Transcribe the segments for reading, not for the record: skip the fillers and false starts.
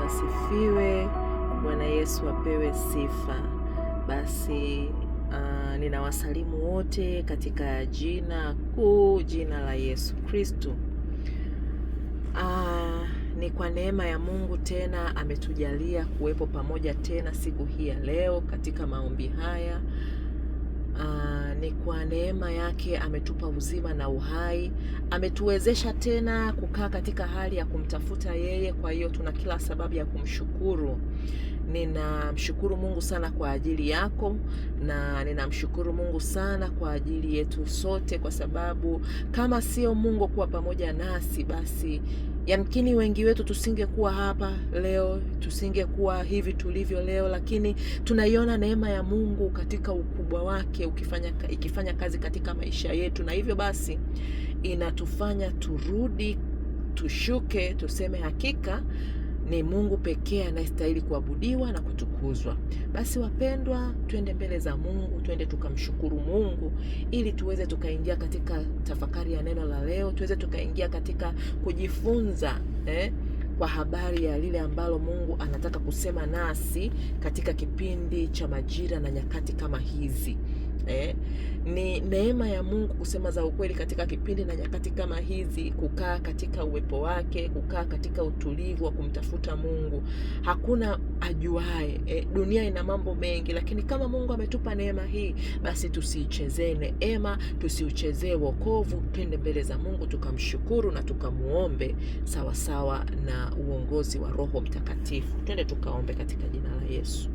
Yesu asifiwe. Bwana Yesu apewe sifa. Basi ninawasalimu wote katika jina kuu, jina la Yesu Kristo. Ni kwa neema ya Mungu tena ametujalia kuwepo pamoja tena siku hii ya leo katika maombi haya. Ni kwa neema yake ametupa uzima na uhai, ametuwezesha tena kukaa katika hali ya kumtafuta yeye. Kwa hiyo tuna kila sababu ya kumshukuru. Ninamshukuru Mungu sana kwa ajili yako, na ninamshukuru Mungu sana kwa ajili yetu sote, kwa sababu kama sio Mungu kuwa pamoja nasi, basi yamkini wengi wetu tusingekuwa hapa leo, tusingekuwa hivi tulivyo leo. Lakini tunaiona neema ya Mungu katika ukubwa wake ikifanya kazi katika maisha yetu, na hivyo basi inatufanya turudi, tushuke, tuseme hakika ni Mungu pekee anayestahili kuabudiwa na kutukuzwa. Basi wapendwa, twende mbele za Mungu, twende tukamshukuru Mungu ili tuweze tukaingia katika tafakari ya neno la leo, tuweze tukaingia katika kujifunza kwa habari ya lile ambalo Mungu anataka kusema nasi katika kipindi cha majira na nyakati kama hizi. Ni neema ya Mungu kusema za ukweli katika kipindi na nyakati kama hizi, kukaa katika uwepo wake, kukaa katika utulivu wa kumtafuta Mungu. Hakuna ajuae. Dunia ina mambo mengi, lakini kama Mungu ametupa neema hii, basi tusiichezee neema, tusiuchezee wokovu. Twende mbele za Mungu tukamshukuru na tukamuombe sawa sawa na uongozi wa Roho Mtakatifu. Twende tukaombe katika jina la Yesu.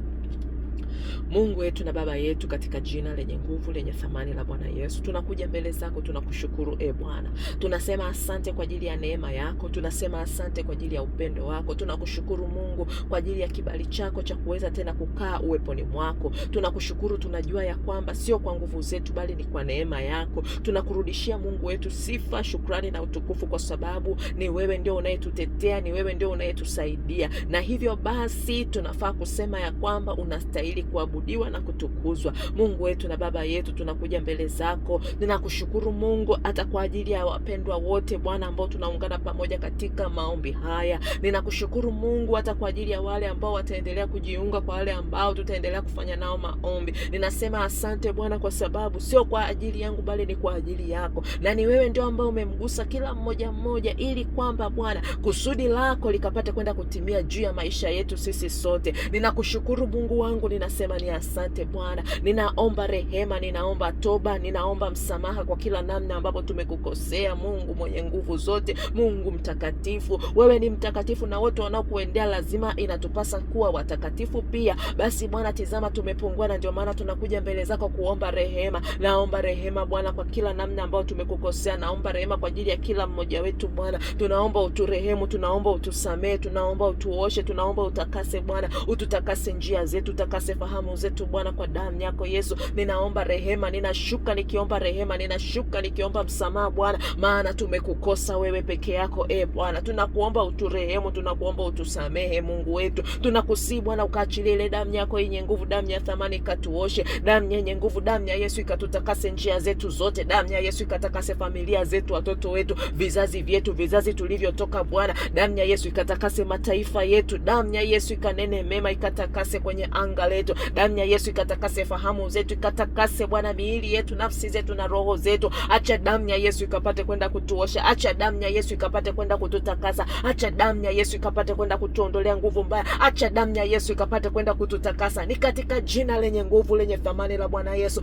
Mungu wetu na Baba yetu, katika jina lenye nguvu lenye thamani la Bwana Yesu, tunakuja mbele zako, tunakushukuru Bwana. Tunasema asante kwa ajili ya neema yako, tunasema asante kwa ajili ya upendo wako. Tunakushukuru Mungu kwa ajili ya kibali chako cha kuweza tena kukaa uweponi mwako. Tunakushukuru, tunajua ya kwamba sio kwa nguvu zetu bali ni kwa neema yako. Tunakurudishia Mungu wetu sifa, shukrani na utukufu, kwa sababu ni wewe ndio unayetutetea, ni wewe ndio unayetusaidia, na hivyo basi tunafaa kusema ya kwamba unastahili kuabudiwa na kutukuzwa. Mungu wetu na Baba yetu, tunakuja mbele zako. Ninakushukuru Mungu hata kwa ajili ya wapendwa wote Bwana ambao tunaungana pamoja katika maombi haya. Ninakushukuru Mungu hata kwa ajili ya wale ambao wataendelea kujiunga, kwa wale ambao tutaendelea kufanya nao maombi. Ninasema asante Bwana, kwa sababu sio kwa ajili yangu bali ni kwa ajili yako, na ni wewe ndio ambao umemgusa kila mmoja mmoja, ili kwamba Bwana kusudi lako likapate kwenda kutimia juu ya maisha yetu sisi sote. Ninakushukuru Mungu wangu, ninasema ni asante Bwana. Ninaomba rehema, ninaomba toba, ninaomba msamaha kwa kila namna ambapo tumekukosea. Mungu mwenye nguvu zote, Mungu mtakatifu, wewe ni mtakatifu, na wote wanaokuendea lazima inatupasa kuwa watakatifu pia. Basi Bwana, tizama tumepungua, na ndio maana tunakuja mbele zako kuomba rehema. Naomba rehema Bwana kwa kila namna ambayo tumekukosea. Naomba rehema kwa ajili ya kila mmoja wetu Bwana. Tunaomba uturehemu, tunaomba utusamee, tunaomba utuoshe, tunaomba utakase Bwana, ututakase njia zetu, utakase fahamu zetu Bwana, kwa damu yako Yesu. Ninaomba rehema, ninashuka nikiomba rehema, ninashuka nikiomba msamaha Bwana, maana tumekukosa wewe peke yako Bwana. Tunakuomba uturehemu, tunakuomba utusamehe Mungu wetu. Tunakusihi Bwana ukaachilie ile damu yako yenye nguvu, damu ya thamani, ikatuoshe, damu yenye nguvu, damu ya Yesu ikatutakase njia zetu zote, damu ya Yesu ikatakase familia zetu, watoto wetu, vizazi vyetu, vizazi tulivyotoka Bwana. Damu ya Yesu ikatakase mataifa yetu, damu ya Yesu ikanene mema, ikatakase kwenye anga letu, damu ya Yesu ikatakase fahamu zetu, ikatakase Bwana miili yetu, nafsi zetu na roho zetu. Acha damu ya Yesu ikapate kwenda kutuosha, acha damu ya Yesu ikapate kwenda kututakasa, acha damu ya Yesu ikapate kwenda kutuondolea nguvu mbaya, acha damu ya Yesu ikapate kwenda kututakasa. Ni katika jina lenye nguvu lenye thamani la Bwana Yesu.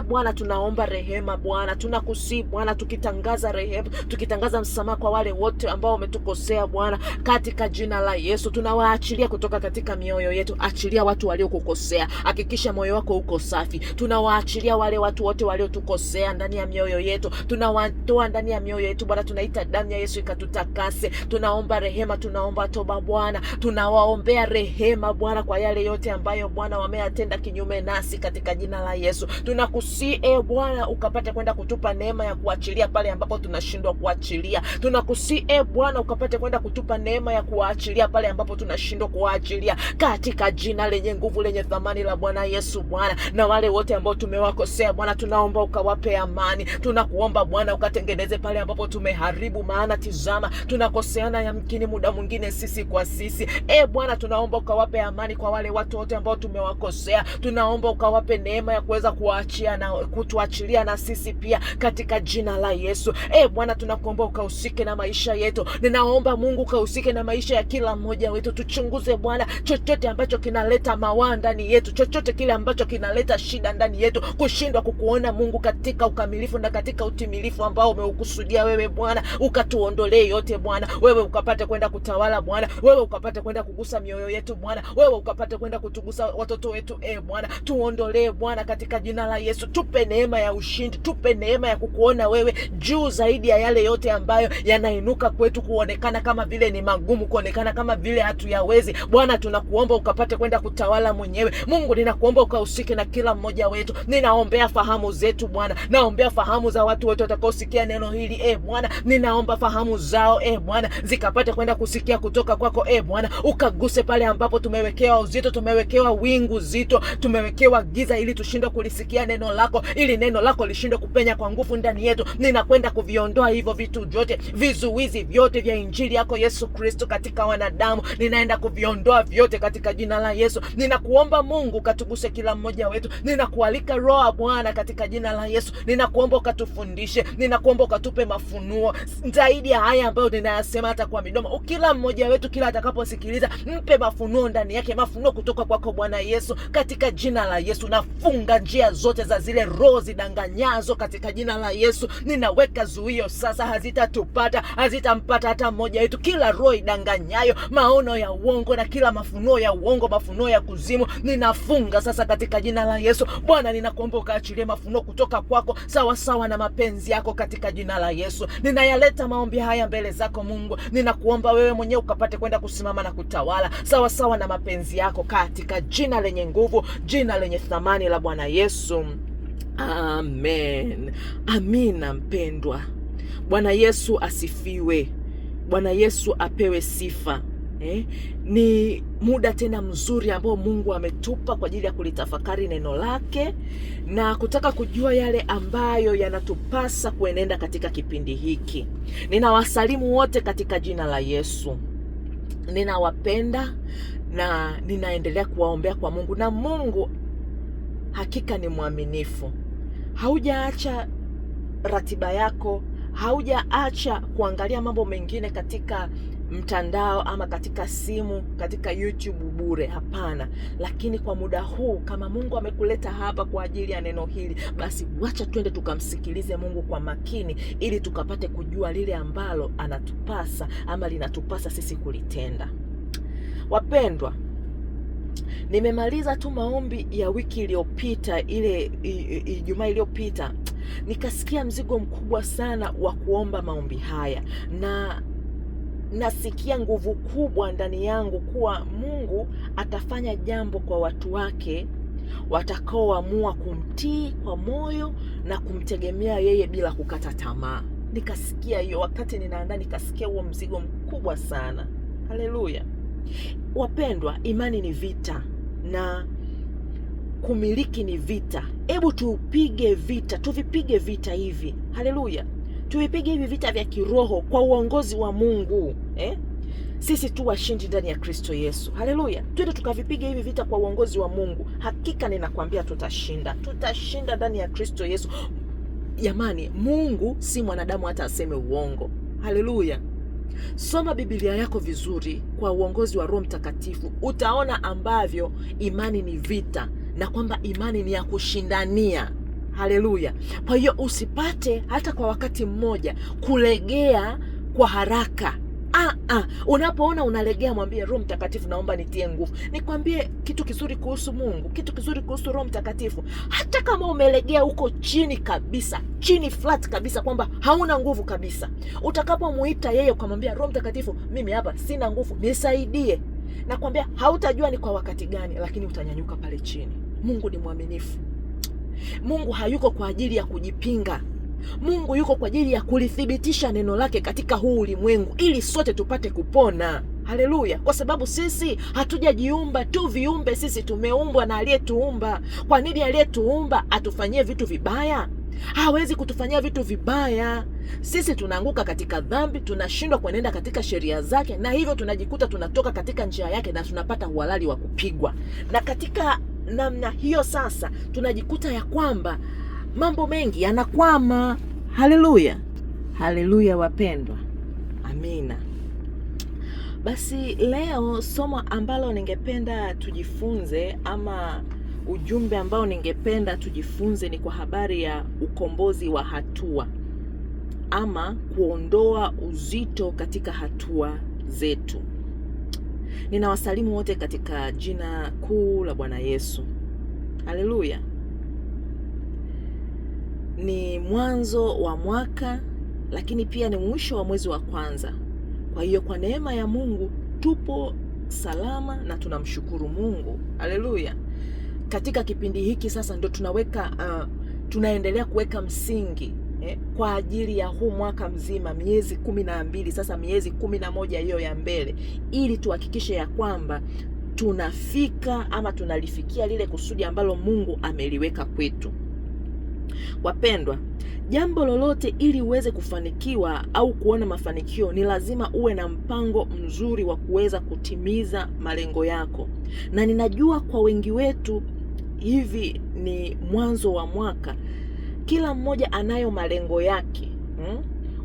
Bwana, tunaomba rehema Bwana, tunakusihi Bwana, tukitangaza rehema, tukitangaza msamaha kwa wale wote ambao wametukosea Bwana, katika jina la Yesu. Tunawaachilia kutoka katika mioyo yetu. Achilia watu waliokukosea, hakikisha moyo wako uko safi. Tunawaachilia wale watu wote waliotukosea ndani ya mioyo yetu, tunawatoa ndani ya mioyo yetu Bwana. Tunaita damu ya Yesu ikatutakase. Tunaomba rehema, tunaomba toba Bwana, tunawaombea rehema Bwana kwa yale yote ambayo Bwana wameyatenda kinyume nasi, katika jina la Yesu. Tunakusihi Bwana ukapate kwenda kutupa neema ya kuachilia pale ambapo tunashindwa kuachilia. Tunakusihi Bwana ukapate kwenda kutupa neema ya kuachilia pale ambapo tunashindwa kuachilia, katika jina lenye nguvu lenye thamani thamani la Bwana Yesu Bwana, na wale wote ambao tumewakosea Bwana, tunaomba ukawape amani. Tunakuomba Bwana ukatengeneze pale ambapo tumeharibu, maana tizama tunakoseana yamkini muda mwingine sisi kwa sisi. Bwana, tunaomba ukawape amani kwa wale watu wote ambao tumewakosea. Tunaomba ukawape neema ya kuweza kuachia na kutuachilia na sisi pia katika jina la Yesu. Bwana, tunakuomba ukahusike na maisha yetu. Ninaomba Mungu ukahusike na maisha ya kila mmoja wetu. Tuchunguze Bwana chochote ambacho kinaleta mawaa ndani yetu, chochote kile ambacho kinaleta shida ndani yetu, kushindwa kukuona Mungu katika ukamilifu na katika utimilifu ambao umeukusudia wewe Bwana, ukatuondolee yote Bwana. Wewe ukapate kwenda kutawala Bwana, wewe ukapate kwenda kugusa mioyo yetu Bwana, wewe ukapate kwenda kutugusa watoto wetu Bwana. Tuondolee Bwana katika jina la Yesu. Tupe neema ya ushindi, tupe neema ya kukuona wewe juu zaidi ya yale yote ambayo yanainuka kwetu kuonekana kama vile ni magumu, kuonekana kama vile hatuyawezi. Bwana, tunakuomba ukapate kwenda kutawala mwenyewe. Mungu, ninakuomba ukahusike na kila mmoja wetu. Ninaombea fahamu zetu Bwana, naombea fahamu za watu wote watakaosikia neno hili Bwana. Ninaomba fahamu zao Bwana zikapate kwenda kusikia kutoka kwako Bwana. Ukaguse pale ambapo tumewekewa uzito, tumewekewa wingu zito, tumewekewa giza, ili tushindwe kulisikia neno lako, ili neno lako lishindwe kupenya kwa nguvu ndani yetu. Ninakwenda kuviondoa hivyo vitu vyote, vizuizi vyote vya injili yako Yesu Kristo katika wanadamu. Ninaenda kuviondoa vyote katika jina la Yesu. Ninakuomba Mungu katuguse kila mmoja wetu. Ninakualika Roho Bwana katika jina la Yesu. Ninakuomba ukatufundishe, ninakuomba ukatupe mafunuo zaidi ya haya ambayo ninayasema hata kwa midomo. Kila mmoja wetu kila atakaposikiliza, mpe mafunuo ndani yake, mafunuo kutoka kwako Bwana Yesu katika jina la Yesu. Nafunga njia zote za zile roho zidanganyazo katika jina la Yesu. Ninaweka zuio sasa, hazitatupata, hazitampata hata mmoja wetu. Kila roho idanganyayo, maono ya uongo na kila mafunuo ya uongo, mafunuo ya kuzimu, ninafunga sasa katika jina la Yesu. Bwana, ninakuomba ukaachilie mafunuo kutoka kwako sawa sawa na mapenzi yako katika jina la Yesu. Ninayaleta maombi haya mbele zako Mungu. Ninakuomba wewe mwenyewe ukapate kwenda kusimama na kutawala sawa sawa na mapenzi yako katika jina lenye nguvu, jina lenye thamani la Bwana Yesu. Amen. Amina mpendwa. Bwana Yesu asifiwe. Bwana Yesu apewe sifa. Ni muda tena mzuri ambao Mungu ametupa kwa ajili ya kulitafakari neno lake na kutaka kujua yale ambayo yanatupasa kuenenda katika kipindi hiki. Ninawasalimu wote katika jina la Yesu. Ninawapenda na ninaendelea kuwaombea kwa Mungu, na Mungu hakika ni mwaminifu. Haujaacha ratiba yako, haujaacha kuangalia mambo mengine katika mtandao ama katika simu, katika YouTube bure. Hapana. Lakini kwa muda huu, kama Mungu amekuleta hapa kwa ajili ya neno hili, basi wacha twende tukamsikilize Mungu kwa makini, ili tukapate kujua lile ambalo anatupasa ama linatupasa sisi kulitenda. Wapendwa, nimemaliza tu maombi ya wiki iliyopita, ile Ijumaa iliyopita, nikasikia mzigo mkubwa sana wa kuomba maombi haya, na nasikia nguvu kubwa ndani yangu kuwa Mungu atafanya jambo kwa watu wake watakaoamua kumtii kwa moyo na kumtegemea yeye bila kukata tamaa. Nikasikia hiyo wakati ninaandaa, nikasikia huo mzigo mkubwa sana. Haleluya. Wapendwa, imani ni vita na kumiliki ni vita. Hebu tupige vita, tuvipige vita hivi. Haleluya. Tuipige hivi vita vya kiroho kwa uongozi wa Mungu. Sisi tu washindi ndani ya Kristo Yesu. Haleluya. Twende tukavipiga hivi vita kwa uongozi wa Mungu. Hakika ninakwambia tutashinda. Tutashinda ndani ya Kristo Yesu. Jamani, Mungu si mwanadamu hata aseme uongo. Haleluya. Soma Biblia yako vizuri kwa uongozi wa Roho Mtakatifu. Utaona ambavyo imani ni vita na kwamba imani ni ya kushindania. Haleluya. Kwa hiyo usipate hata kwa wakati mmoja kulegea kwa haraka. Unapoona unalegea, mwambie Roho Mtakatifu, naomba nitie nguvu. Nikwambie kitu kizuri kuhusu Mungu, kitu kizuri kuhusu Roho Mtakatifu. Hata kama umelegea huko chini kabisa, chini flat kabisa, kwamba hauna nguvu kabisa, utakapomuita yeye ukamwambia Roho Mtakatifu, mimi hapa sina nguvu, nisaidie, nakwambia hautajua ni kwa wakati gani, lakini utanyanyuka pale chini. Mungu ni mwaminifu. Mungu hayuko kwa ajili ya kujipinga. Mungu yuko kwa ajili ya kulithibitisha neno lake katika huu ulimwengu, ili sote tupate kupona. Haleluya! Kwa sababu sisi hatujajiumba tu viumbe, sisi tumeumbwa na aliyetuumba. Kwa nini aliyetuumba atufanyie vitu vibaya? Hawezi kutufanyia vitu vibaya. Sisi tunaanguka katika dhambi, tunashindwa kuenenda katika sheria zake, na hivyo tunajikuta tunatoka katika njia yake na tunapata uhalali wa kupigwa. Na katika namna hiyo sasa tunajikuta ya kwamba mambo mengi yanakwama. Haleluya, haleluya wapendwa, amina. Basi leo somo ambalo ningependa tujifunze, ama ujumbe ambao ningependa tujifunze, ni kwa habari ya ukombozi wa hatua, ama kuondoa uzito katika hatua zetu. Ninawasalimu wote katika jina kuu la Bwana Yesu. Haleluya. Ni mwanzo wa mwaka, lakini pia ni mwisho wa mwezi wa kwanza. Kwa hiyo kwa neema ya Mungu tupo salama na tunamshukuru Mungu. Haleluya. Katika kipindi hiki sasa ndo tunaendelea kuweka msingi kwa ajili ya huu mwaka mzima, miezi 12, sasa miezi 11 hiyo ya mbele, ili tuhakikishe ya kwamba tunafika ama tunalifikia lile kusudi ambalo Mungu ameliweka kwetu. Wapendwa, jambo lolote ili uweze kufanikiwa au kuona mafanikio, ni lazima uwe na mpango mzuri wa kuweza kutimiza malengo yako. Na ninajua kwa wengi wetu hivi ni mwanzo wa mwaka, kila mmoja anayo malengo yake.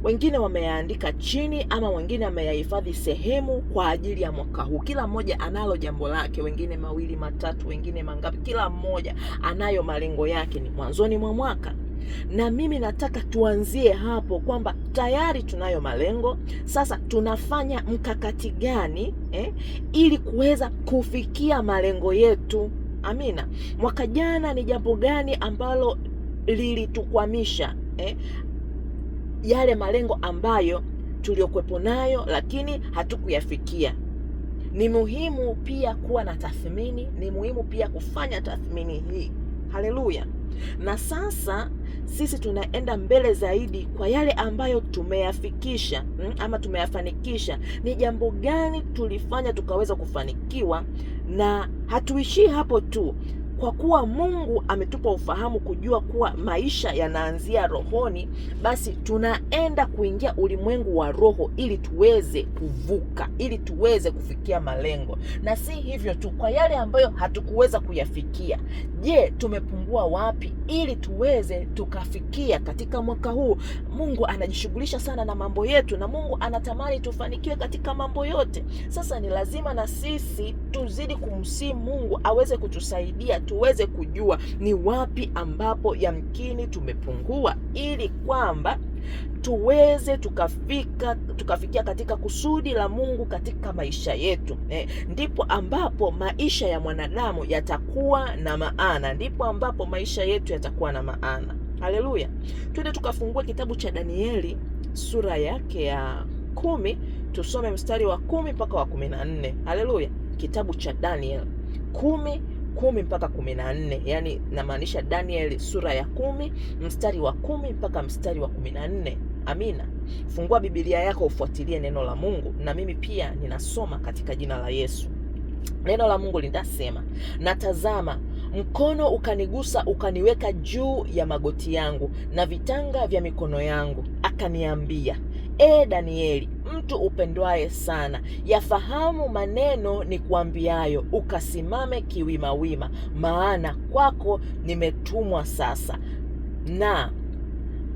Wengine wameyaandika chini, ama wengine wameyahifadhi sehemu kwa ajili ya mwaka huu. Kila mmoja analo jambo lake, wengine mawili, matatu, wengine mangapi. Kila mmoja anayo malengo yake, ni mwanzoni mwa mwaka. Na mimi nataka tuanzie hapo kwamba tayari tunayo malengo. Sasa tunafanya mkakati gani ili kuweza kufikia malengo yetu? Amina. Mwaka jana ni jambo gani ambalo lilitukwamisha yale malengo ambayo tuliokuwepo nayo lakini hatukuyafikia? Ni muhimu pia kuwa na tathmini, ni muhimu pia kufanya tathmini hii. Haleluya. Na sasa sisi tunaenda mbele zaidi kwa yale ambayo tumeyafikisha ama tumeyafanikisha. Ni jambo gani tulifanya tukaweza kufanikiwa? Na hatuishii hapo tu, kwa kuwa Mungu ametupa ufahamu kujua kuwa maisha yanaanzia rohoni, basi tunaenda kuingia ulimwengu wa roho ili tuweze kuvuka, ili tuweze kufikia malengo. Na si hivyo tu, kwa yale ambayo hatukuweza kuyafikia, je, tumepungua wapi ili tuweze tukafikia katika mwaka huu? Mungu anajishughulisha sana na mambo yetu, na Mungu anatamani tufanikiwe katika mambo yote. Sasa ni lazima na sisi tuzidi kumsihi Mungu aweze kutusaidia tuweze kujua ni wapi ambapo yamkini tumepungua, ili kwamba tuweze tukafikia katika kusudi la Mungu katika maisha yetu. Ndipo ambapo maisha ya mwanadamu yatakuwa na maana, ndipo ambapo maisha yetu yatakuwa na maana. Haleluya. Twende tukafungue kitabu cha Danieli sura yake ya 10, tusome mstari wa 10 mpaka wa 14. Haleluya. Kitabu cha Daniel 10 mpaka 14, yani namaanisha Daniel sura ya 10 mstari wa 10 mpaka mstari wa 14. Amina. Fungua Biblia yako ufuatilie neno la Mungu, na mimi pia ninasoma katika jina la Yesu. Neno la Mungu linasema, na tazama, mkono ukanigusa ukaniweka juu ya magoti yangu na vitanga vya mikono yangu, akaniambia, Danieli, mtu upendwaye sana, yafahamu maneno ni kuambiayo, ukasimame kiwimawima, maana kwako nimetumwa sasa. Na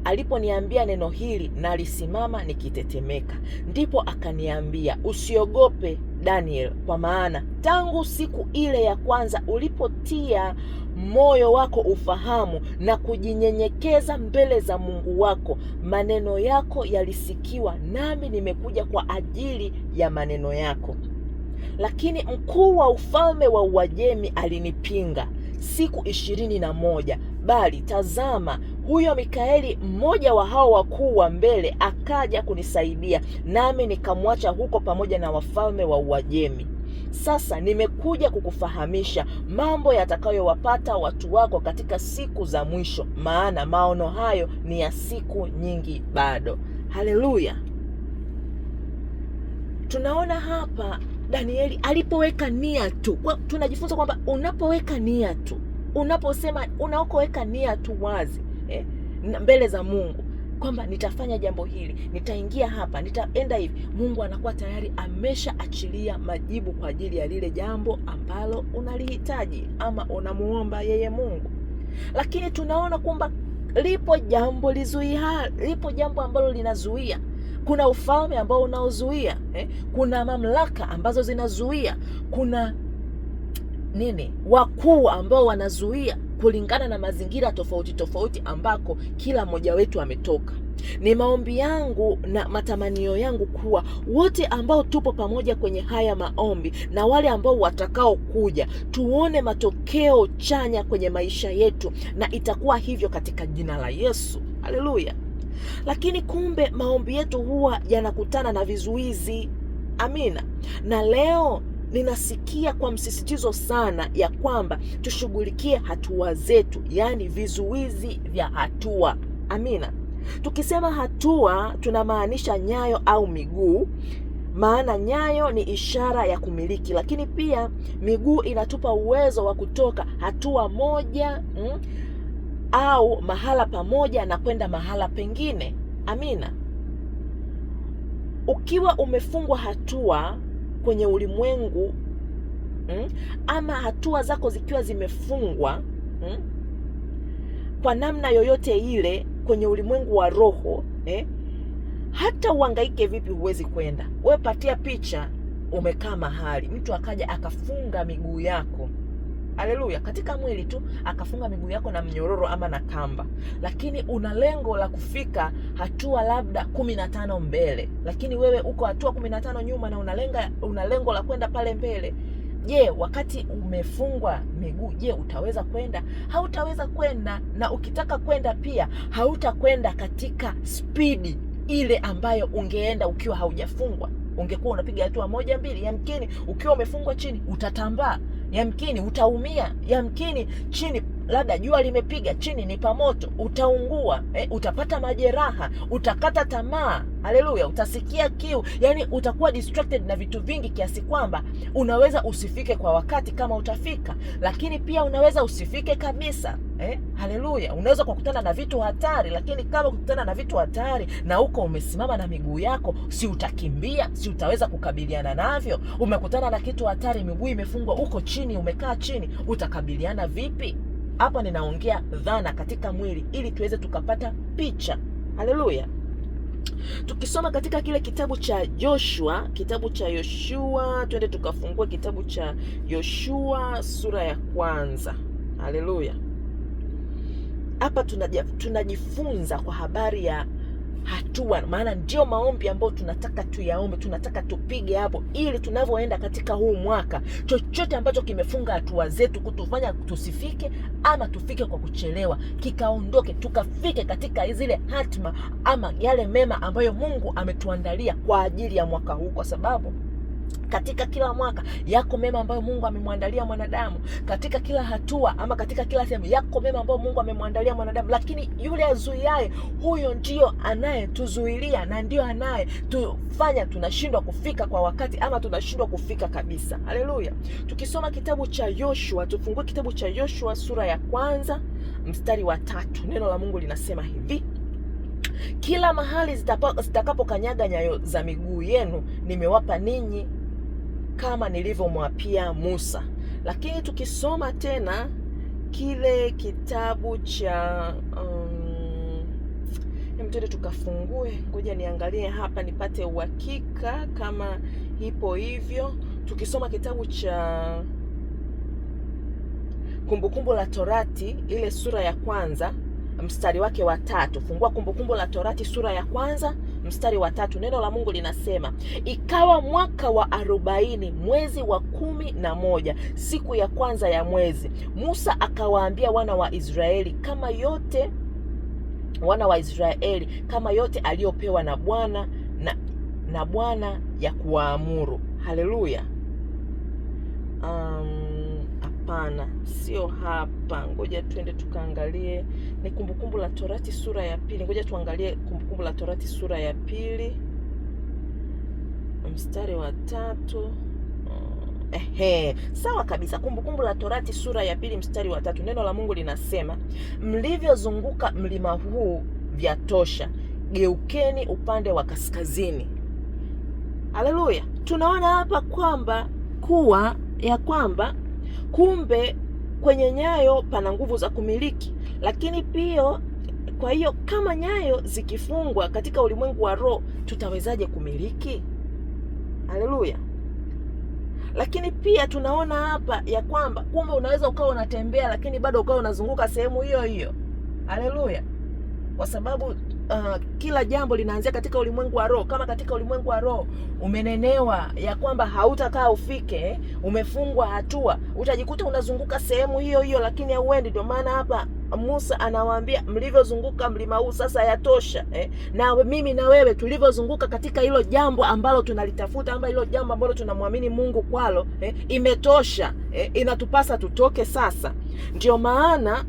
aliponiambia neno hili, nalisimama nikitetemeka. Ndipo akaniambia, usiogope Daniel, kwa maana tangu siku ile ya kwanza ulipotia moyo wako ufahamu na kujinyenyekeza mbele za Mungu wako, maneno yako yalisikiwa, nami nimekuja kwa ajili ya maneno yako. Lakini mkuu wa ufalme wa Uajemi alinipinga siku 21, bali tazama, huyo Mikaeli, mmoja wa hao wakuu wa mbele, akaja kunisaidia, nami nikamwacha huko pamoja na wafalme wa Uajemi. Sasa nimekuja kukufahamisha mambo yatakayowapata watu wako katika siku za mwisho, maana maono hayo ni ya siku nyingi bado. Haleluya. tunaona hapa Danieli alipoweka nia tu. Tunajifunza kwamba unapoweka nia tu, unaposema, unaokoweka nia tu wazi mbele za Mungu kwamba nitafanya jambo hili, nitaingia hapa, nitaenda hivi, Mungu anakuwa tayari ameshaachilia majibu kwa ajili ya lile jambo ambalo unalihitaji ama unamuomba yeye Mungu. Lakini tunaona kwamba lipo jambo ambalo linazuia. Kuna ufalme ambao unaozuia, kuna mamlaka ambazo zinazuia, kuna wakuu ambao wanazuia, kulingana na mazingira tofauti tofauti ambako kila mmoja wetu ametoka. Ni maombi yangu na matamanio yangu kuwa wote ambao tupo pamoja kwenye haya maombi na wale ambao watakao kuja, tuone matokeo chanya kwenye maisha yetu, na itakuwa hivyo katika jina la Yesu. Haleluya. Lakini kumbe maombi yetu huwa yanakutana na vizuizi. Amina. Na leo ninasikia kwa msisitizo sana ya kwamba tushughulikie hatua zetu, yaani vizuizi vya hatua. Amina. Tukisema hatua tunamaanisha nyayo au miguu, maana nyayo ni ishara ya kumiliki, lakini pia miguu inatupa uwezo wa kutoka hatua moja au mahala pamoja na kwenda mahala pengine. Amina. Ukiwa umefungwa hatua kwenye ulimwengu ama hatua zako zikiwa zimefungwa kwa namna yoyote ile kwenye ulimwengu wa roho, hata uhangaike vipi huwezi kwenda. Wewe patia picha, umekaa mahali, mtu akaja akafunga miguu yako, haleluya, katika mwili tu akafunga miguu yako na mnyororo ama na kamba, lakini una lengo la kufika hatua labda 15 mbele, lakini wewe uko hatua 15 nyuma na una lengo la kwenda pale mbele. Je, wakati umefungwa miguu, je, utaweza kwenda? Hautaweza kwenda. Na ukitaka kwenda pia hautakwenda katika spidi ile ambayo ungeenda ukiwa haujafungwa. Ungekuwa unapiga hatua 1 2, yamkini ukiwa umefungwa chini utatambaa, yamkini utaumia, yamkini chini labda jua limepiga, chini ni pamoto, utaungua, utapata majeraha, utakata tamaa. Haleluya. Utasikia kiu, yani utakuwa distracted na vitu vingi kiasi kwamba unaweza usifike kwa wakati kama utafika, lakini pia unaweza usifike kabisa. Haleluya. Unaweza kukutana na vitu hatari, lakini kama kukutana na vitu hatari na uko umesimama na miguu yako, si utakimbia? Si utaweza kukabiliana navyo? Umekutana na kitu hatari, miguu imefungwa, uko chini, umekaa chini, utakabiliana vipi? Hapa ninaongea dhana katika mwili ili tuweze tukapata picha. Haleluya. Tukisoma katika kile kitabu cha Yoshua, twende tukafungue kitabu cha Yoshua sura ya 1. Haleluya. Hapa tunajifunza kwa habari ya hatua, maana ndio maombi ambayo tunataka tuyaombe, tunataka tupige hapo, ili tunavyoenda katika huu mwaka, chochote ambacho kimefunga hatua zetu kutufanya tusifike ama tufike kwa kuchelewa, kikaondoke, tukafike katika zile hatima ama yale mema ambayo Mungu ametuandalia kwa ajili ya mwaka huu, kwa sababu katika kila mwaka yako mema ambayo Mungu amemwandalia mwanadamu. Katika kila hatua ama katika kila sehemu yako mema ambayo Mungu amemwandalia mwanadamu, lakini yule azuiaye, huyo ndio anayetuzuilia na ndio anayetufanya tunashindwa kufika kwa wakati ama tunashindwa kufika kabisa. Haleluya. Tukisoma kitabu cha Yoshua, tufungue kitabu cha Yoshua sura ya 1 mstari wa 3. Neno la Mungu linasema hivi: kila mahali zitakapokanyaga nyayo za miguu yenu nimewapa ninyi, kama nilivyomwapia Musa. Lakini tukisoma tena kile kitabu cha mtende tukafungue, ngoja niangalie hapa nipate uhakika kama ipo hivyo. Tukisoma kitabu cha Kumbukumbu la Torati ile sura ya 1 mstari wake wa 3. Fungua Kumbukumbu la Torati sura ya 1 mstari wa 3. Neno la Mungu linasema, ikawa mwaka wa 40 mwezi wa 11 siku ya 1 ya mwezi, Musa akawaambia wana wa Israeli kama yote aliyopewa na Bwana ya kuwaamuru. Haleluya. Hapana, sio hapa. Ngoja twende tukaangalie, ni Kumbukumbu la Torati sura ya 2. Ngoja tuangalie Kumbukumbu la Torati sura ya 2. mstari wa 3. Sawa kabisa. Kumbukumbu la Torati sura ya 2 mstari wa 3, neno la Mungu linasema, mlivyozunguka mlima huu vyatosha, geukeni upande wa kaskazini. Haleluya. Tunaona hapa kwamba kumbe kwenye nyayo pana nguvu za kumiliki, lakini pia kwa hiyo kama nyayo zikifungwa katika ulimwengu wa roho, tutawezaje kumiliki? Haleluya. Lakini pia tunaona hapa ya kwamba kumbe unaweza ukawa unatembea lakini bado ukawa unazunguka sehemu hiyo hiyo. Haleluya. Kwa sababu kila jambo linaanzia katika ulimwengu wa roho. Kama katika ulimwengu wa roho umenenewa ya kwamba hautakaa ufike, umefungwa hatua, utajikuta unazunguka sehemu hiyo hiyo lakini hauendi. Ndio maana hapa Musa anawaambia, mlivyozunguka mlima huu sasa yatosha. Na mimi na wewe tulivyozunguka katika hilo jambo ambalo tunalitafuta, ama hilo jambo ambalo tunamwamini Mungu kwalo, imetosha. Inatupasa tutoke sasa. Ndio maana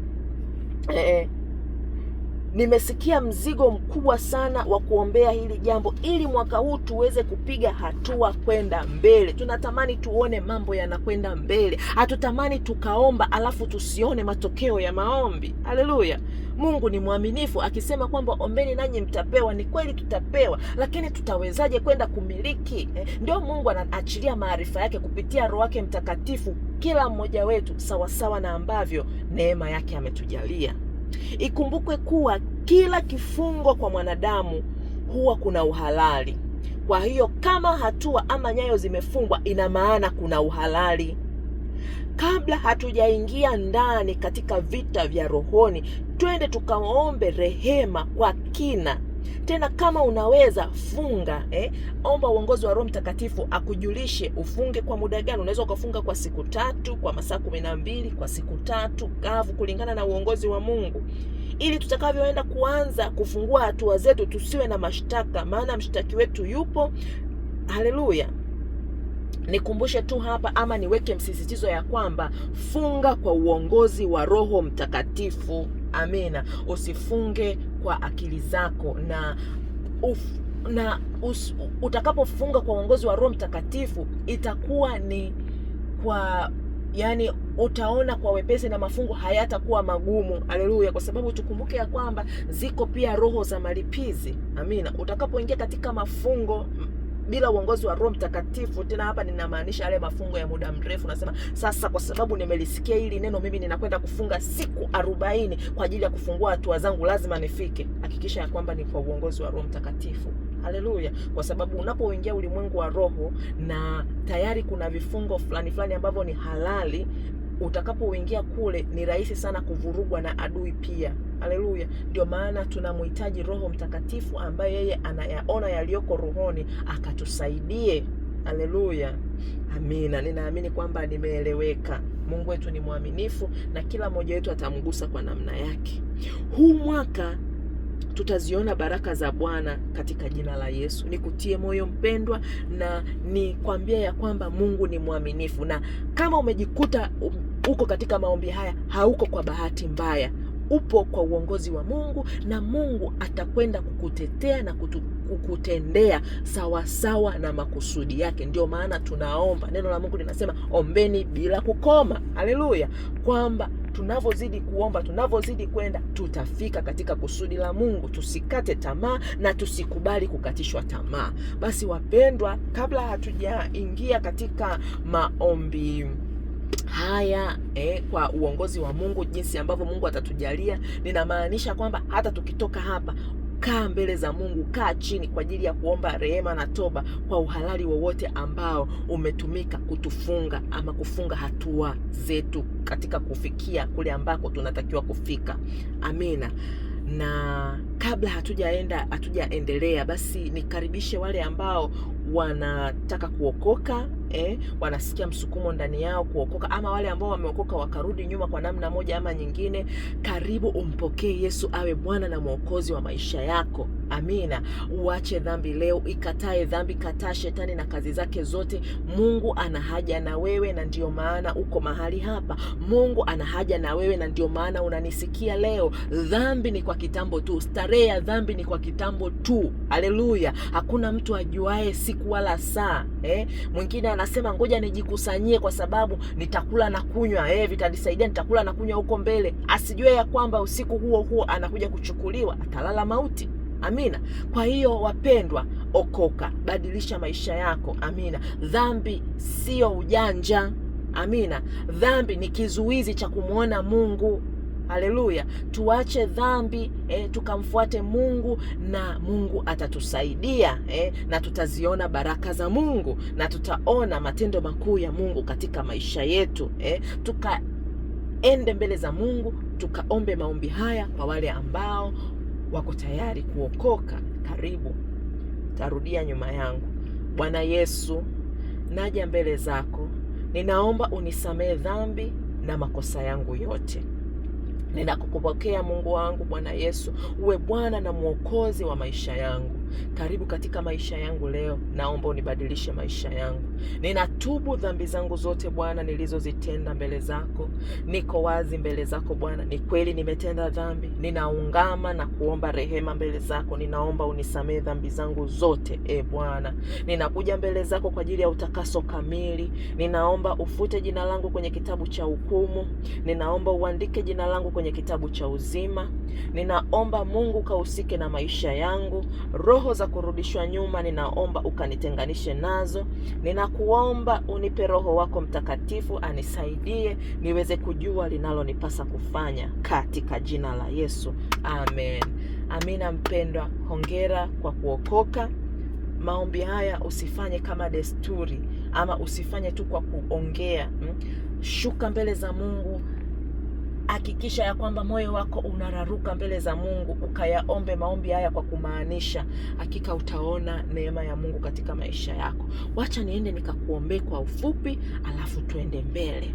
nimesikia mzigo mkubwa sana wa kuombea hili jambo, ili mwaka huu tuweze kupiga hatua kwenda mbele. Tunatamani tuone mambo yanakwenda mbele. Hatutamani tukaomba alafu tusione matokeo ya maombi. Haleluya. Mungu ni mwaminifu, akisema kwamba ombeni nanyi mtapewa. Ni kweli tutapewa, lakini tutawezaje kwenda kumiliki? Ndio Mungu anaachilia maarifa yake kupitia Roho wake Mtakatifu kila mmoja wetu, sawasawa na ambavyo neema yake ametujalia. Ikumbukwe kuwa kila kifungo kwa mwanadamu huwa kuna uhalali. Kwa hiyo kama hatua ama nyayo zimefungwa, ina maana kuna uhalali. Kabla hatujaingia ndani katika vita vya rohoni, twende tukaombe rehema kwa kina. Tena kama unaweza funga, omba uongozi wa Roho Mtakatifu akujulishe ufunge kwa muda gani. Unaweza ukafunga kwa siku 3, kwa masaa 12, kwa siku 3 kavu, kulingana na uongozi wa Mungu, ili tutakavyoenda kuanza kufungua hatua zetu tusiwe na mashtaka, maana mshtaki wetu yupo. Haleluya. Nikumbushe tu hapa, ama niweke msisitizo ya kwamba funga kwa uongozi wa Roho Mtakatifu. Amina. Usifunge kwa akili zako, utakapofunga kwa uongozi wa Roho Mtakatifu itakuwa ni kwa utaona kwa wepesi na mafungo hayatakuwa magumu. Haleluya. Kwa sababu tukumbuke ya kwamba ziko pia roho za malipizi. Amina. Utakapoingia katika mafungo bila uongozi wa Roho Mtakatifu, tena hapa ninamaanisha yale mafungo ya muda mrefu, nasema sasa kwa sababu nimelisikia hili neno, mimi ninakwenda kufunga siku 40 kwa ajili ya kufungua hatua zangu, lazima nifike. Hakikisha ya kwamba ni kwa uongozi wa Roho Mtakatifu. Haleluya. Kwa sababu unapoingia ulimwengu wa roho na tayari kuna vifungo fulani ambavyo ni halali, utakapoingia kule ni rahisi sana kuvurugwa na adui pia. Haleluya. Ndio maana tunamhitaji Roho Mtakatifu ambaye yeye anayaona yaliyoko rohoni akatusaidie. Haleluya. Amina. Ninaamini kwamba nimeeleweka. Mungu wetu ni mwaminifu na kila mmoja wetu atamgusa kwa namna yake. Huu mwaka tutaziona baraka za Bwana katika jina la Yesu. Nikutie moyo mpendwa, na nikwambia ya kwamba Mungu ni mwaminifu, na kama umejikuta uko katika maombi haya, hauko kwa bahati mbaya. Upo kwa uongozi wa Mungu, na Mungu atakwenda kukutetea na kukutendea sawasawa na makusudi yake. Ndio maana tunaomba. Neno la Mungu linasema ombeni bila kukoma. Haleluya. Kwamba tunavyozidi kuomba, tunavyozidi kwenda, tutafika katika kusudi la Mungu. Tusikate tamaa na tusikubali kukatishwa tamaa. Basi wapendwa, kabla hatujaingia katika maombi haya kwa uongozi wa Mungu, jinsi ambavyo Mungu atatujalia, ninamaanisha kwamba hata tukitoka hapa, kaa mbele za Mungu, kaa chini kwa ajili ya kuomba rehema na toba kwa uhalali wowote ambao umetumika kutufunga ama kufunga hatua zetu katika kufikia kule ambako tunatakiwa kufika. Amina. Na kabla hatujaendelea, basi nikaribishe wale ambao wanataka kuokoka wanasikia msukumo ndani yao kuokoka, ama wale ambao wameokoka wakarudi nyuma kwa namna moja ama nyingine, karibu umpokee Yesu awe Bwana na Mwokozi wa maisha yako. Amina. Uache dhambi leo, ikatae dhambi, kataa shetani na kazi zake zote. Mungu ana haja na wewe, na ndio maana uko mahali hapa. Mungu ana haja na wewe, na ndio maana unanisikia leo. Dhambi ni kwa kitambo tu, starehe ya dhambi ni kwa kitambo tu. Haleluya. Hakuna mtu ajuae siku wala saa. Mwingine anasema ngoja nijikusanyie kwa sababu nitakula na kunywa, vitanisaidia, nitakula na kunywa huko mbele. Asijue ya kwamba usiku huo huo anakuja kuchukuliwa, atalala mauti. Amina. Kwa hiyo wapendwa, okoka, badilisha maisha yako. Amina. Dhambi sio ujanja. Amina. Dhambi ni kizuizi cha kumuona Mungu. Haleluya. Tuache dhambi, tukamfuate Mungu, na Mungu atatusaidia, na tutaziona baraka za Mungu, na tutaona matendo makuu ya Mungu katika maisha yetu. Tukaende mbele za Mungu, tukaombe maombi haya kwa wale ambao wako tayari kuokoka. Karibu, tarudia nyuma yangu. Bwana Yesu, naja mbele zako, ninaomba unisamehe dhambi na makosa yangu yote. Ninakukupokea Mungu wangu, Bwana Yesu, uwe Bwana na Mwokozi wa maisha yangu. Karibu katika maisha yangu leo, naomba unibadilishe maisha yangu. Ninatubu dhambi zangu zote Bwana nilizozitenda mbele zako. Niko wazi mbele zako Bwana, ni kweli nimetenda dhambi. Ninaungama na kuomba rehema mbele zako. Ninaomba unisamehe dhambi zangu zote Bwana. Ninakuja mbele zako kwa ajili ya utakaso kamili. Ninaomba ufute jina langu kwenye kitabu cha hukumu. Ninaomba uandike jina langu kwenye kitabu cha uzima. Ninaomba Mungu kahusike na maisha yangu. Roho za kurudishwa nyuma ninaomba ukanitenganishe nazo. Ninakuomba unipe Roho wako Mtakatifu anisaidie niweze kujua linalonipasa kufanya, katika jina la Yesu. Amen. Amina. Mpendwa, hongera kwa kuokoka. Maombi haya usifanye kama desturi, ama usifanye tu kwa kuongea. Shuka mbele za Mungu. Hakikisha ya kwamba moyo wako unararuka mbele za Mungu, ukayaombe maombi haya kwa kumaanisha. Hakika utaona neema ya Mungu katika maisha yako. Wacha niende nikakuombee kwa ufupi, alafu tuende mbele.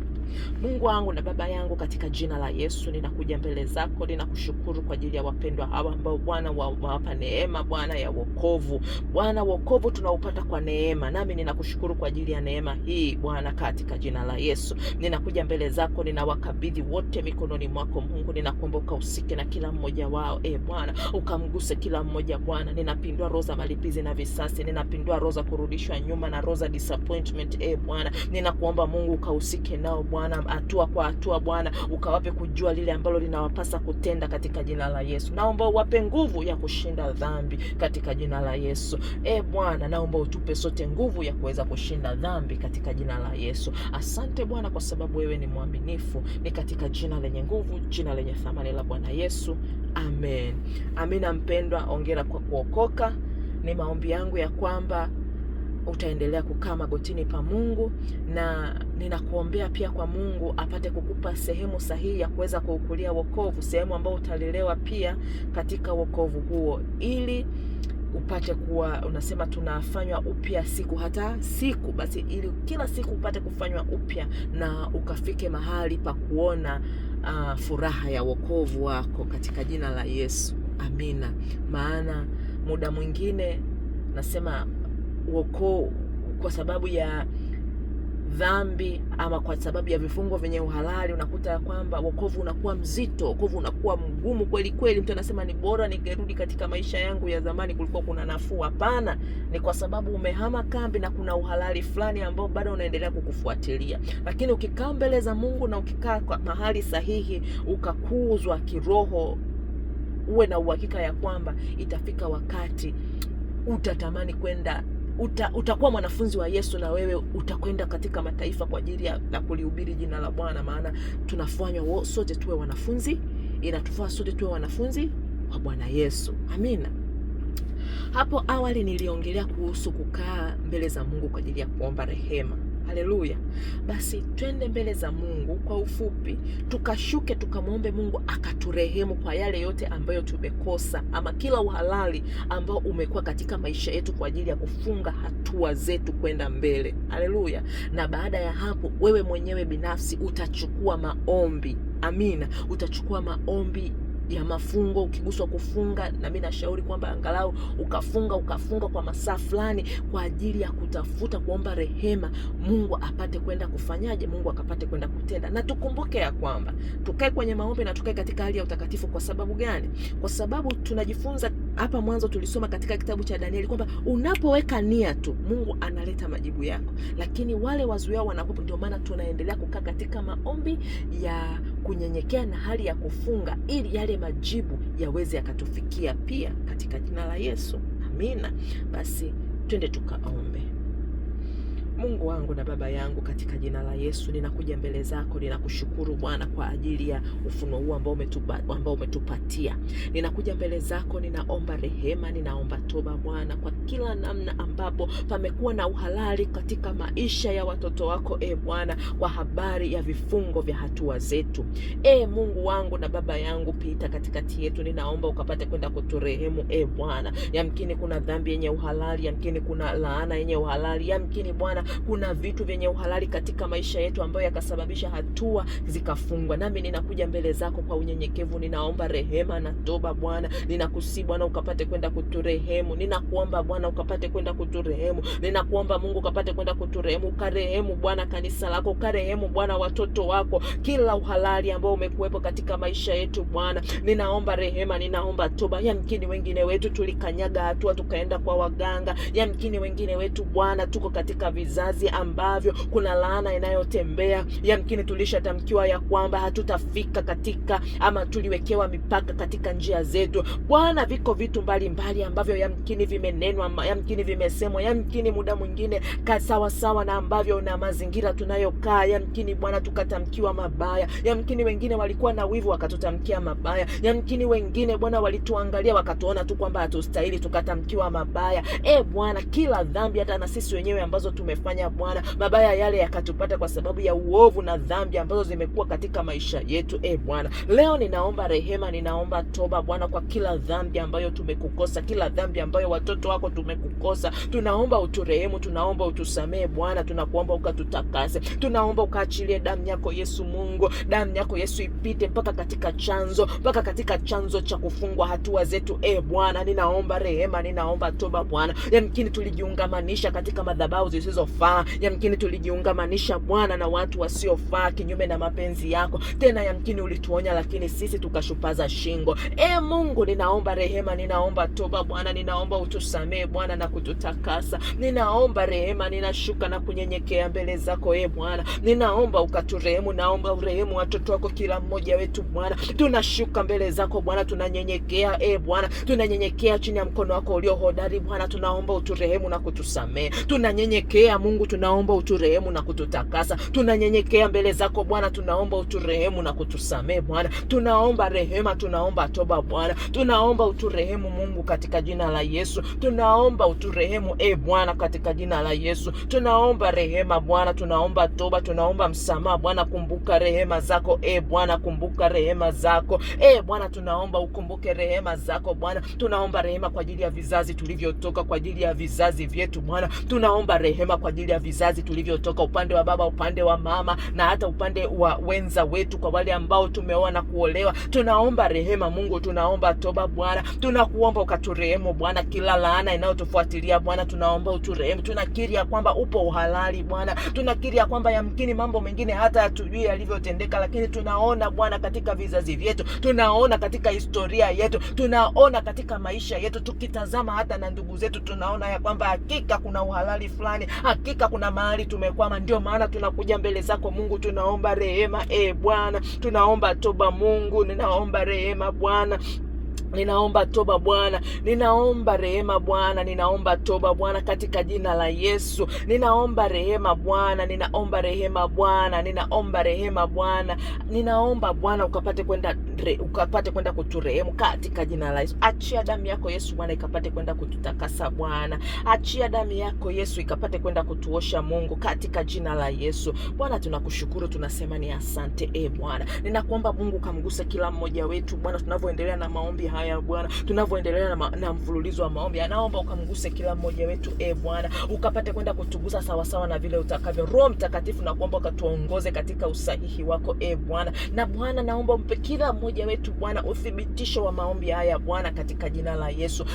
Mungu wangu na Baba yangu, katika jina la Yesu ninakuja mbele zako. Ninakushukuru kwa ajili ya wapendwa hawa ambao Bwana wawapa neema Bwana ya wokovu. Bwana, wokovu tunaupata kwa neema, nami ninakushukuru kwa ajili ya neema hii Bwana, katika jina la Yesu. Ninakuja mbele zako, ninawakabidhi wote mikononi mwako Mungu. Ninakuomba ukahusike na kila mmoja wao Bwana, ukamguse kila mmoja Bwana. Ninapindua roho za malipizi na visasi, ninapindua roho za kurudishwa nyuma na roho za disappointment Bwana. Ninakuomba Mungu ukahusike nao Bwana, hatua kwa hatua Bwana, ukawape kujua lile ambalo linawapasa kutenda katika jina la Yesu. Naomba uwape nguvu ya kushinda dhambi katika jina la Yesu. Bwana, naomba utupe sote nguvu ya kuweza kushinda dhambi katika jina la Yesu. Asante Bwana kwa sababu wewe ni mwaminifu. Ni katika jina lenye nguvu, jina lenye thamani la Bwana Yesu. Amen. Amina. Mpendwa, hongera kwa kuokoka. Ni maombi yangu ya kwamba utaendelea kukaa magotini pa Mungu, na ninakuombea pia kwa Mungu apate kukupa sehemu sahihi ya kuweza kuukulia wokovu, sehemu ambayo utalelewa pia katika wokovu huo, ili upate kuwa, unasema tunafanywa upya siku hata siku, basi ili kila siku upate kufanywa upya na ukafike mahali pa kuona furaha ya wokovu wako katika jina la Yesu. Amina. Maana muda mwingine nasema wokovu kwa sababu ya dhambi ama kwa sababu ya vifungo vyenye uhalali, unakuta ya kwamba wokovu unakuwa mzito, wokovu unakuwa mgumu kweli kweli. Mtu anasema ni bora ningerudi katika maisha yangu ya zamani, kulikuwa kuna nafuu. Hapana, ni kwa sababu umehama kambi na kuna uhalali fulani ambao bado unaendelea kukufuatilia. Lakini ukikaa mbele za Mungu na ukikaa kwa mahali sahihi, ukakuzwa kiroho, uwe na uhakika ya kwamba itafika wakati utatamani kwenda, utakuwa mwanafunzi wa Yesu, na wewe utakwenda katika mataifa kwa ajili ya kulihubiri jina la Bwana. Maana tunafanywa sote tuwe wanafunzi, inatufaa sote tuwe wanafunzi wa Bwana Yesu. Amina. Hapo awali niliongelea kuhusu kukaa mbele za Mungu kwa ajili ya kuomba rehema. Haleluya. Basi twende mbele za Mungu kwa ufupi, tukashuke tukamwombe Mungu akaturehemu kwa yale yote ambayo tumekosa, ama kila uhalali ambao umekuwa katika maisha yetu kwa ajili ya kufunga hatua zetu kwenda mbele. Haleluya. Na baada ya hapo, wewe mwenyewe binafsi utachukua maombi. Amina. Utachukua maombi ya mafungo. Ukiguswa kufunga, na mimi nashauri kwamba angalau ukafunga kwa masaa fulani kwa ajili ya kutafuta kuomba rehema, Mungu apate kwenda kufanyaje, Mungu akapate kwenda kutenda. Na tukumbuke ya kwamba tukae kwenye maombi na tukae katika hali ya utakatifu. Kwa sababu gani? Kwa sababu tunajifunza hapa mwanzo, tulisoma katika kitabu cha Danieli kwamba unapoweka nia tu, Mungu analeta majibu yako, lakini wale wazuiao wanakuwa. Ndio maana tunaendelea kukaa katika maombi ya kunyenyekea na hali ya kufunga, ili yale majibu yaweze yakatufikia pia katika jina la Yesu. Amina. Basi twende tukaombe. Mungu wangu na Baba yangu, katika jina la Yesu ninakuja mbele zako, ninakushukuru Bwana kwa ajili ya ufunuo huu ambao umetupatia. Ninakuja mbele zako, ninaomba rehema, ninaomba toba Bwana kwa kila namna ambapo pamekuwa na uhalali katika maisha ya watoto wako Bwana, kwa habari ya vifungo vya hatua zetu. Mungu wangu na Baba yangu, pita katikati yetu, ninaomba ukapate kwenda kuturehemu Bwana. Yamkini kuna dhambi yenye uhalali, yamkini kuna laana yenye uhalali, yamkini Bwana kuna vitu vyenye uhalali katika maisha yetu ambayo yakasababisha hatua zikafungwa. Nami ninakuja mbele zako kwa unyenyekevu, ninaomba rehema na toba Bwana. Ninakusihi Bwana ukapate kwenda kuturehemu. Ninakuomba Bwana ukapate kwenda kuturehemu. Ninakuomba Mungu ukapate kwenda kuturehemu. Ukarehemu Bwana kanisa lako, ukarehemu Bwana watoto wako, kila uhalali ambao umekuwepo katika maisha yetu Bwana. Ninaomba rehema, ninaomba toba. Yamkini wengine wetu tulikanyaga hatua tukaenda kwa waganga. Yamkini wengine wetu Bwana tuko katika vizazi ambavyo kuna laana inayotembea. Yamkini tulishatamkiwa ya kwamba hatutafika katika, ama tuliwekewa mipaka katika njia zetu Bwana. Viko vitu mbalimbali ambavyo yamkini vimenenwa, yamkini vimesemwa, yamkini muda mwingine sawa sawa na ambavyo na mazingira tunayokaa. Yamkini Bwana tukatamkiwa mabaya. Yamkini wengine walikuwa na wivu wakatutamkia mabaya. Yamkini wengine Bwana walituangalia wakatuona tu kwamba hatustahili, tukatamkiwa mabaya. Bwana, kila dhambi hata na sisi wenyewe ambazo tumefanya Bwana, mabaya yale yakatupata kwa sababu ya uovu na dhambi ambazo zimekuwa katika maisha yetu Bwana. Leo ninaomba rehema, ninaomba toba Bwana kwa kila dhambi ambayo tumekukosa, kila dhambi ambayo watoto wako tumekukosa. Tunaomba uturehemu, tunaomba utusamee Bwana, tunakuomba ukatutakase, tunaomba ukaachilie damu yako Yesu. Mungu, damu yako Yesu ipite mpaka katika chanzo cha kufungwa hatua zetu Bwana. Ninaomba rehema, ninaomba toba Bwana. Yamkini tulijiungamanisha katika madhabahu zisizofaa. Yamkini tulijiungamanisha Bwana na watu wasiofaa kinyume na mapenzi yako. Tena yamkini ulituonya, lakini sisi tukashupaza shingo. Mungu, ninaomba rehema, ninaomba toba Bwana. Ninaomba utusamee Bwana na kututakasa. Ninaomba rehema, ninashuka na kunyenyekea mbele zako Bwana. Ninaomba ukaturehemu, naomba urehemu watoto wako kila mmoja wetu Bwana. Tunashuka mbele zako Bwana, tunanyenyekea Bwana. Tunanyenyekea chini ya mkono wako ulio hodari Bwana. Tunaomba uturehemu na kutusamee. Tunanyenyekea Mungu, tunaomba uturehemu na kututakasa. Tunanyenyekea mbele zako Bwana, tunaomba uturehemu na kutusamee Bwana. Tunaomba rehema, tunaomba toba Bwana. Tunaomba uturehemu Mungu katika jina la Yesu. Tunaomba uturehemu Bwana katika jina la Yesu. Tunaomba rehema Bwana, tunaomba toba, tunaomba msamaha Bwana. Kumbuka rehema zako Bwana, kumbuka rehema zako Bwana. Tunaomba ukumbuke rehema zako Bwana. Tunaomba rehema kwa ajili ya vizazi tulivyotoka, kwa ajili ya vizazi vyetu Bwana. Tunaomba rehema kwa ajili ya vizazi tulivyotoka, upande wa baba, upande wa mama, na hata upande wa wenza wetu, kwa wale ambao tumeoa na kuolewa. Tunaomba rehema Mungu, tunaomba toba Bwana. Tunakuomba ukaturehemu Bwana, kila laana inayotufuatilia Bwana, tunaomba uturehemu. Tunakiri ya kwamba upo uhalali Bwana. Tunakiri ya kwamba yamkini mambo mengine hata hatujui yalivyotendeka, lakini tunaona Bwana katika vizazi vyetu, tunaona katika historia yetu, tunaona katika maisha yetu, tukitazama hata na ndugu zetu, tunaona ya kwamba hakika kuna uhalali fulani, hakika kuna mahali tumekwama. Ndio maana tunakuja mbele zako Mungu, tunaomba rehema Bwana. Tunaomba toba Mungu, ninaomba rehema Bwana. Ninaomba toba Bwana, ninaomba rehema Bwana, ninaomba toba Bwana katika jina la Yesu. Ninaomba rehema Bwana, ninaomba rehema Bwana, ninaomba rehema Bwana. Ninaomba Bwana ukapate kwenda kuturehemu katika jina la Yesu. Achia damu yako Yesu Bwana ikapate kwenda kututakasa Bwana. Achia damu yako Yesu ikapate kwenda kutuosha Mungu katika jina la Yesu. Bwana tunakushukuru, tunasema ni asante Bwana. Ninakuomba Mungu kamguse kila mmoja wetu Bwana tunavyoendelea na maombi haya Bwana, tunavyoendelea na mfululizo wa maombi. Anaomba ukamguse kila mmoja wetu Bwana, ukapate kwenda kutugusa sawa sawa na vile utakavyo. Roho Mtakatifu nakuomba ukatuongoze katika usahihi wako Bwana. Na Bwana naomba umpe kila mmoja wetu Bwana uthibitisho wa maombi haya Bwana katika jina la Yesu.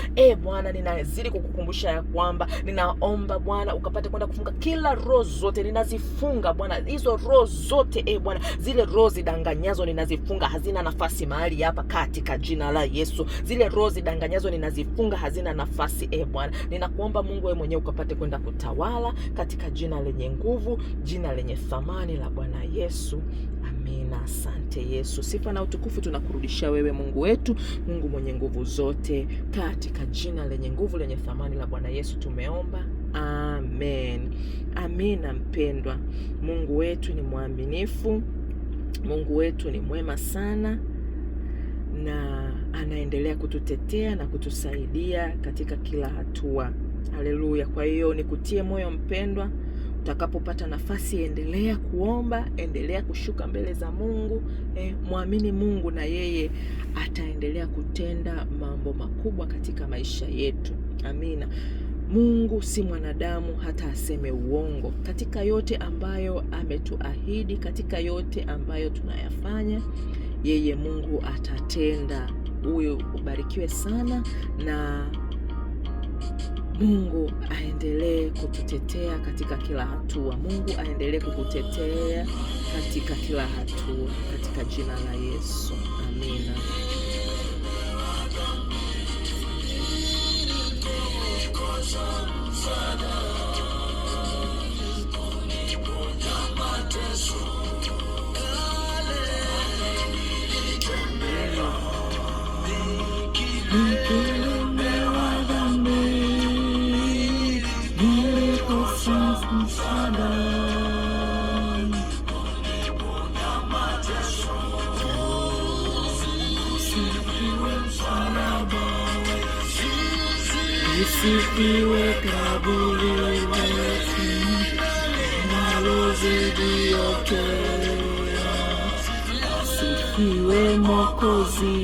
Bwana ninazidi kukukumbusha ya kwamba ninaomba Bwana ukapate kwenda kufunga kila roho zote, ninazifunga Bwana hizo roho zote Bwana, zile roho zidanganyazo ninazifunga, hazina nafasi mahali hapa katika jina la Yesu. Zile roho zidanganyazo ninazifunga, hazina nafasi Bwana. Ninakuomba Mungu wewe mwenyewe ukapate kwenda kutawala katika jina lenye nguvu, jina lenye thamani la Bwana Yesu. Amina. Asante Yesu. Sifa na utukufu tunakurudishia wewe Mungu wetu, Mungu mwenye nguvu zote, katika jina lenye nguvu lenye thamani la Bwana Yesu tumeomba. Amen. Amina mpendwa. Mungu wetu ni mwaminifu. Mungu wetu ni mwema sana na anaendelea kututetea na kutusaidia katika kila hatua. Haleluya. Kwa hiyo nikutie moyo mpendwa, utakapopata nafasi endelea kuomba, endelea kushuka mbele za Mungu. Muamini Mungu na yeye ataendelea kutenda mambo makubwa katika maisha yetu. Amina. Mungu si mwanadamu hata aseme uongo. Katika yote ambayo ametuahidi, katika yote ambayo tunayafanya, yeye Mungu atatenda. Huyu ubarikiwe sana na Mungu aendelee kututetea katika kila hatua. Mungu aendelee kukutetea katika kila hatua katika jina la Yesu. Amina. Usifiwe kaburi letu, nalozidi yote. Usifiwe Mwokozi.